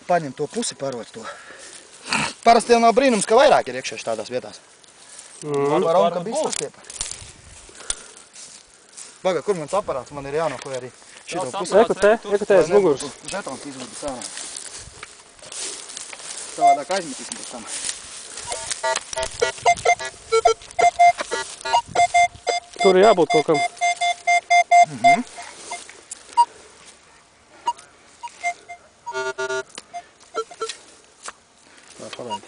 paņem to pusi, paroc to. Parasti jau nav brīnums, ka vairāk ir iekšēši tādās vietās. Varbūt, ka bija sastiepa. Baga, kur mans aparāts? Man ir jānokoja arī šito pusi. Ekutēs muguras. Žetons izlūdis ārā. Savādāk aizmetīsim pēc tam. Tur ir jābūt kaut kam. Tā, palaidi.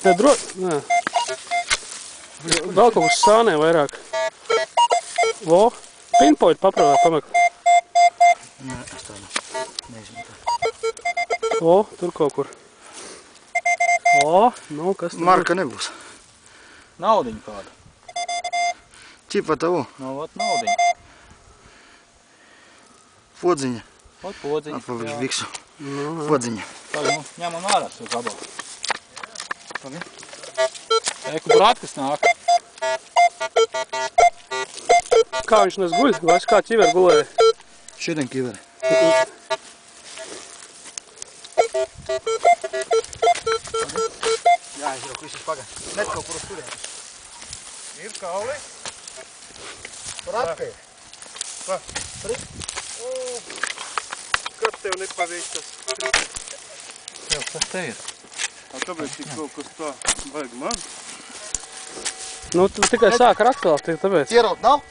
Nē, nē. Vēl kaut kas sānē vairāk. Vo, pinpoint papravē, pamek. Nē, es tā neizmetu. O, tur kaut kur. O, nu, kas tur? Marka nebūs. Naudiņu kādu. Čipa tavu. No, ot, naudiņu. Podziņa. Ot, podziņu. Atpaviš biksu. Podziņa. Tagad, nu, ņemam ārā šo gabalu. Eku bratkas nāk. Kā viņš nes guļ? Vai kā ķiver gulēja? Šodien kiveri. Jāizrauk visus pagaid. Net kaut kur uz turien. Ir kauli. Tur atpēj. Kad tev nepaveik tas? Tev, kas te ir? Kāpēc tik kaut kas tā vajag maz? Nu, tu tikai sāk rakstāt, tāpēc. Ierot nav?